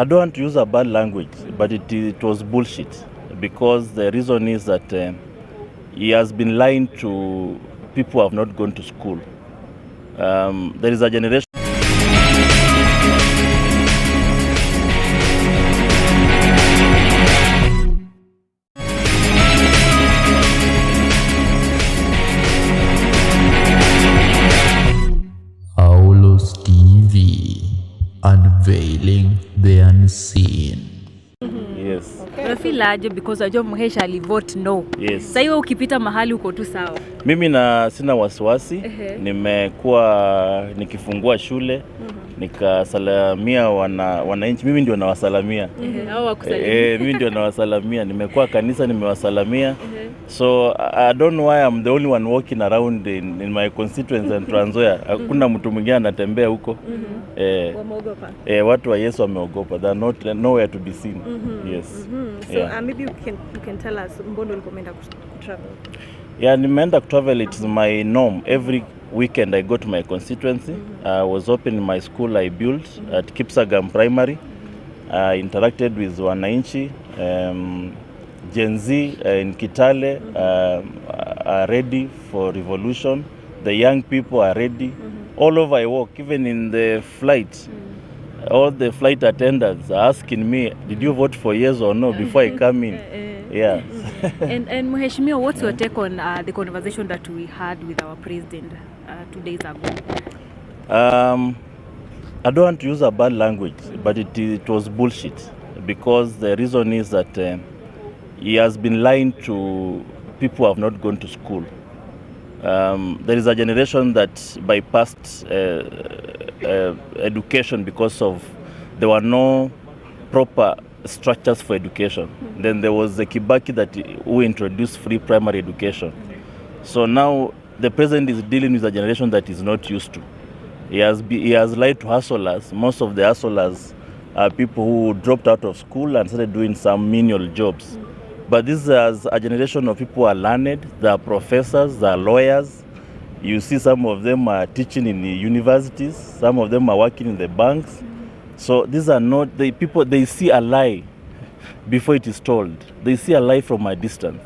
I don't want to use a bad language, but it was bullshit, because the reason is that he has been lying to people who have not gone to school. There is a generation. Aulos TV, unveiling the unseen. Yes. Unafeel aje because ajua Mhesha alivote no. Yes. Sasa hiyo ukipita mahali uko tu sawa. Mimi sina wasiwasi. Nimekuwa nikifungua shule, nikasalamia wananchi. Mimi ndio nawasalamia. Hao wakusalimia. Mimi ndio nawasalamia. Nimekuwa kanisa nimewasalamia. So I don't know why I'm the only one walking around in my constituency and Trans Nzoia. Hakuna mtu mwingine anatembea huko. Wameogopa. Watu wa Yesu wameogopa. They are not nowhere to be seen. Yes. So maybe you can tell us mbono ulipoenda travel. Yeah, nimeenda travel. It's my norm. Every weekend I go to my constituency. I was opening my school I built at Kipsagam Primary. I interacted with wananchi. Gen Z in Kitale are ready for revolution. The young people are ready. All over I walk, even in the flight. All the flight attendants are asking me, did you vote for yes or no before I come in? Yeah. And Mheshimiwa, what's your take on the conversation that we had with our president 2 days ago? I don't want to use a bad language, but it was bullshit, because the reason is that he has been lying to people who have not gone to school. There is a generation that bypassed education because there were no proper structures for education. Then there was the Kibaki who introduced free primary education. So now the president is dealing with a generation that is not used to. He has lied to hustlers. Most of the hustlers are people who dropped out of school and started doing some menial jobs. But this is a generation of people who are learned. They are professors, they are lawyers. You see some of them are teaching in the universities. Some of them are working in the banks. So these are not the people, they see a lie before it is told. They see a lie from a distance.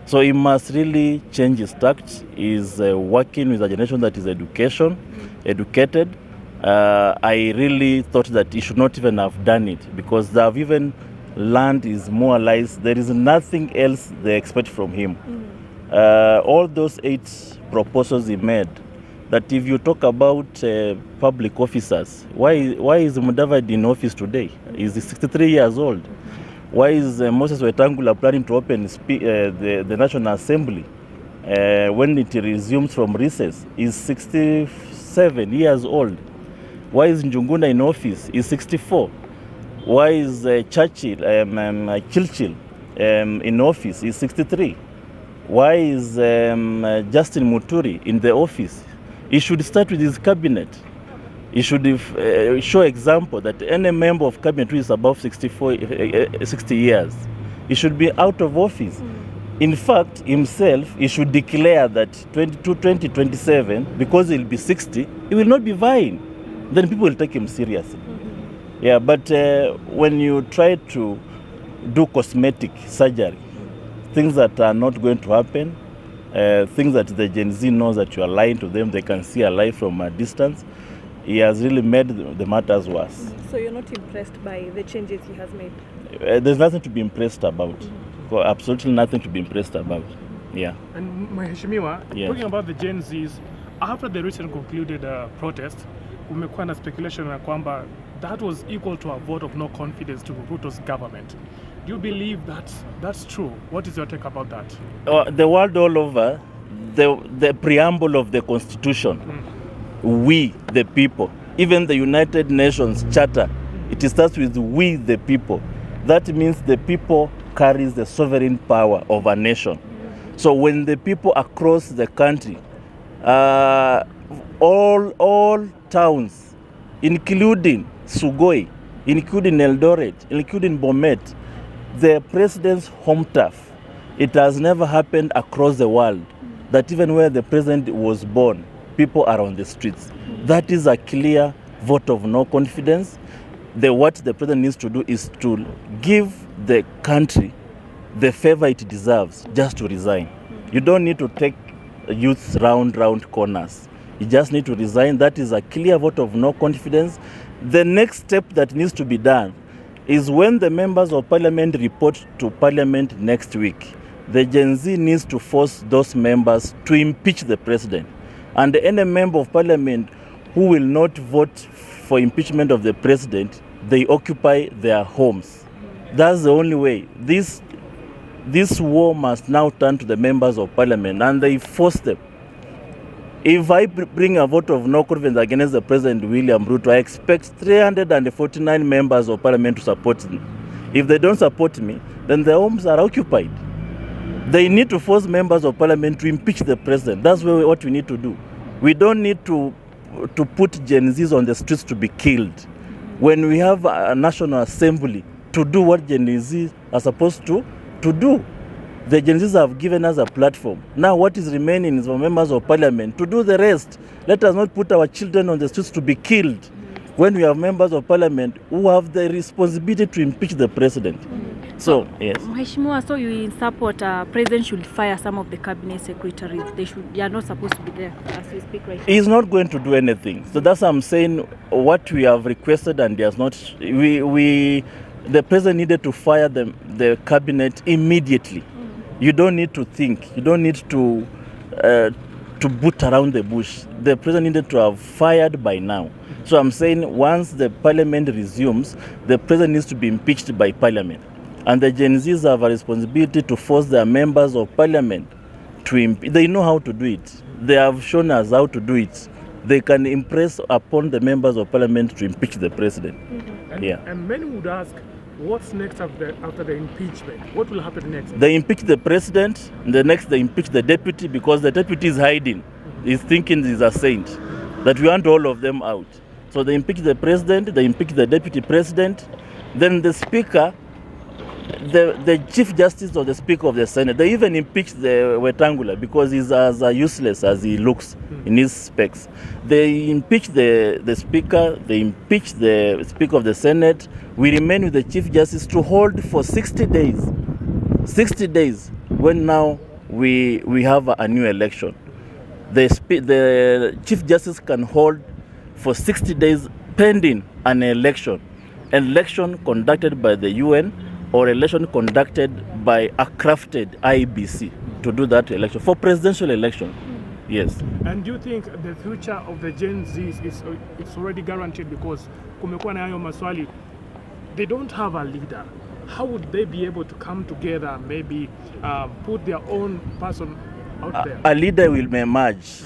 So he must really change his tact. He's working with a generation that is educated. I really thought that he should not even have done it, because they have even learned his more lies. There is nothing else they expect from him. All those 8 proposals he made, that if you talk about public officers, why is Mudavadi in office today? He's 63 years old. Why is Moses Wetangula planning to open the National Assembly when it resumes from recess? He's 67 years old. Why is Njuguna in office? He's 64. Why is Churchill in office? He's 63. Why is Justin Muturi in the office? He should start with his cabinet. He should show example that any member of cabinet who is above 60 years, he should be out of office. In fact, himself, he should declare that 2027, because he'll be 60, he will not be vying. Then people will take him seriously. Yeah, but when you try to do cosmetic surgery, things that are not going to happen, things that the Gen Z knows that you are lying to them, they can see a lie from a distance, he has really made the matters worse. So you're not impressed by the changes he has made? There's nothing to be impressed about. Absolutely nothing to be impressed about. Yeah. And Mheshimiwa, talking about the Gen Zs, after the recent concluded protest, kumekuwa na speculation na kwamba that was equal to a vote of no confidence to Ruto's government. Do you believe that's true? What is your take about that? The world all over, the preamble of the Constitution, we the people, even the United Nations Charter, it starts with we the people. That means the people carries the sovereign power of a nation. So when the people across the country, all towns, including Sugoi, including Eldoret, including Bomet, the president's home turf, it has never happened across the world that even where the president was born, people are on the streets. That is a clear vote of no confidence. what the president needs to do is to give the country the favor it deserves, just to resign. You don't need to take youths round corners. You just need to resign. That is a clear vote of no confidence. The next step that needs to be done is when the members of parliament report to parliament next week, the Gen Z needs to force those members to impeach the president. And any member of parliament who will not vote for impeachment of the president, they occupy their homes. That's the only way. This war must now turn to the members of parliament, and they force them. If I bring a vote of no confidence against the President William Ruto, I expect 349 members of parliament to support me. If they don't support me, then their homes are occupied. They need to force members of parliament to impeach the president. That's what we need to do. We don't need to put Gen Zs on the streets to be killed. When we have a national assembly to do what Gen Zs are supposed to do. The Gen Zs have given us a platform. Now what is remaining is for members of parliament to do the rest. Let us not put our children on the streets to be killed when we have members of parliament who have the responsibility to impeach the president. So, yes. Mheshimiwa, so you support president should fire some of the cabinet secretaries. They are not supposed to be there as we speak right now. He's not going to do anything. So that's what I'm saying. What we have requested, and he has not. The president needed to fire the cabinet immediately. You don't need to think. You don't need to boot around the bush. The president needed to have fired by now. So I'm saying once the parliament resumes, the president needs to be impeached by parliament. And the Gen Zs have a responsibility to force their members of parliament to impeach. They know how to do it. They have shown us how to do it. They can impress upon the members of parliament to impeach the president. And many would ask, what's next after the impeachment? What will happen next? They impeach the president, the next they impeach the deputy, because the deputy is hiding. He's thinking he's a saint, that we want all of them out. So they impeach the president, they impeach the deputy president, then the speaker, the chief justice or the speaker of the Senate, they even impeach the Wetangula because he's as useless as he looks in his specs. They impeach the speaker, they impeach the speaker of the Senate. We remain with the chief justice to hold for 60 days. 60 days when now we have a new election. The chief justice can hold for 60 days pending an election conducted by the UN or election conducted by a crafted IBC to do that election for presidential election. Yes. And do you think the future of the Gen Zs it's already guaranteed because kumekuwa na hayo maswali, they don't have a leader? How would they be able to come together, maybe put their own person out there? A leader will emerge.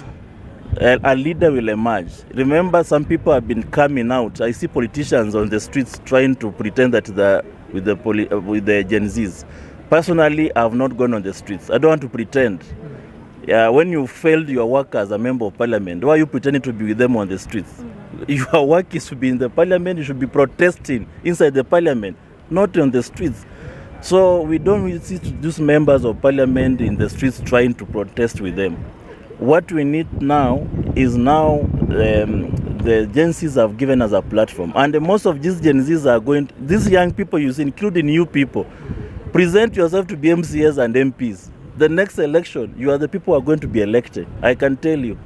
A leader will emerge. Remember, some people have been coming out. I see politicians on the streets trying to pretend that with the Gen Zs. Personally, I have not gone on the streets. I don't want to pretend. When you failed your work as a member of parliament, why are you pretending to be with them on the streets? Your work is to be in the parliament. You should be protesting inside the parliament, not on the streets. So we don't really see these members of parliament in the streets trying to protest with them. What we need now is the Gen Zs have given us a platform, and most of these Gen Zs are going. These young people you see, including you people, present yourself to be MCAs and MPs. The next election, you are the people who are going to be elected. I can tell you.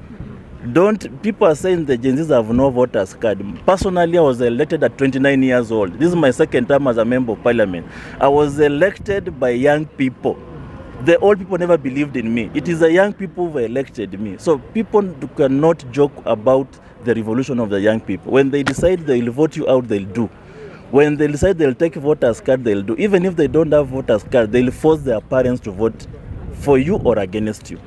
People are saying the Gen Zs have no voters card. Personally, I was elected at 29 years old. This is my second time as a member of parliament. I was elected by young people. The old people never believed in me. It is the young people who elected me. So people cannot joke about the revolution of the young people. When they decide they'll vote you out, they'll do. When they decide they'll take voters card, they'll do. Even if they don't have voters card, they'll force their parents to vote for you or against you.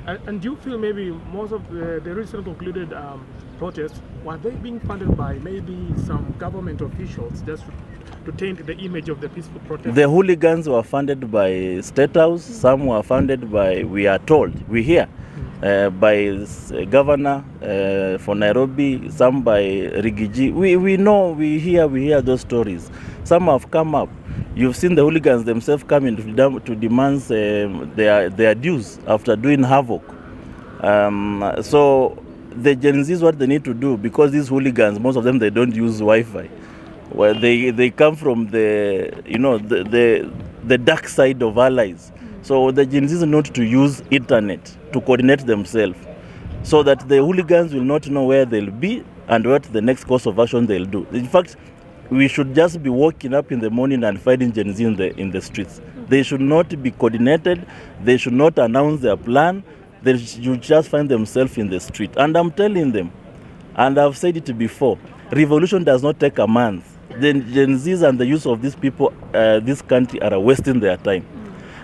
And do you feel maybe most of the recently concluded protests, were they being funded by maybe some government officials just to taint the image of the peaceful protest? The hooligans were funded by State House. Some were funded by, we are told, we hear, by governor for Nairobi, some by Rigiji. We know, we hear those stories. Some have come up. You've seen the hooligans themselves coming to demand their dues after doing havoc. So the Gen Zs, what they need to do, because these hooligans, most of them, they don't use Wi-Fi. Well, they come from the, you know, the dark side of allies. So the Gen Zs need to use internet to coordinate themselves, so that the hooligans will not know where they'll be and what the next course of action they'll do. In fact, we should just be waking up in the morning and finding Gen Z in the streets. They should not be coordinated. They should not announce their plan. They should just find themselves in the street. And I'm telling them, and I've said it before, revolution does not take a month. The Gen Zs and the use of these people, this country, are wasting their time.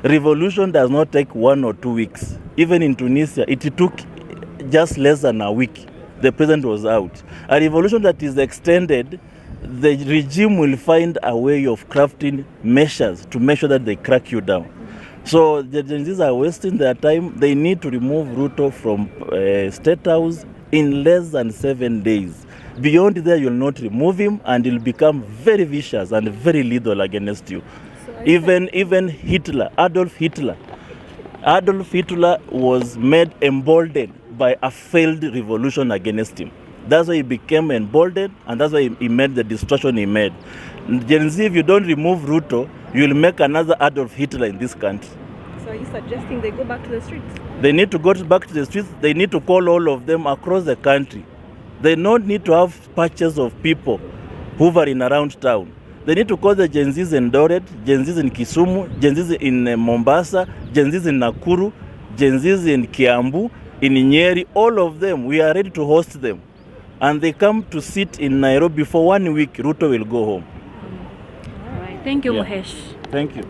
Revolution does not take 1 or 2 weeks. Even in Tunisia, it took just less than a week. The president was out. A revolution that is extended, the regime will find a way of crafting measures to make sure that they crack you down. So the Gen Zs are wasting their time. They need to remove Ruto from State House in less than 7 days. Beyond there, you'll not remove him, and he'll become very vicious and very lethal against you. Even Hitler, Adolf Hitler was made emboldened by a failed revolution against him. That's why he became emboldened, and that's why he made the destruction he made. Gen Z, if you don't remove Ruto, you will make another Adolf Hitler in this country. So are you suggesting they go back to the streets? They need to go back to the streets. They need to call all of them across the country. They don't need to have patches of people hovering around town. They need to call the Gen Zs in Doret, Gen Zs in Kisumu, Gen Zs in Mombasa, Gen Zs in Nakuru, Gen Zs in Kiambu, in Nyeri, all of them. We are ready to host them. And they come to sit in Nairobi for 1 week. Ruto will go home. All right. Thank you, Yeah. Muhesh. Thank you.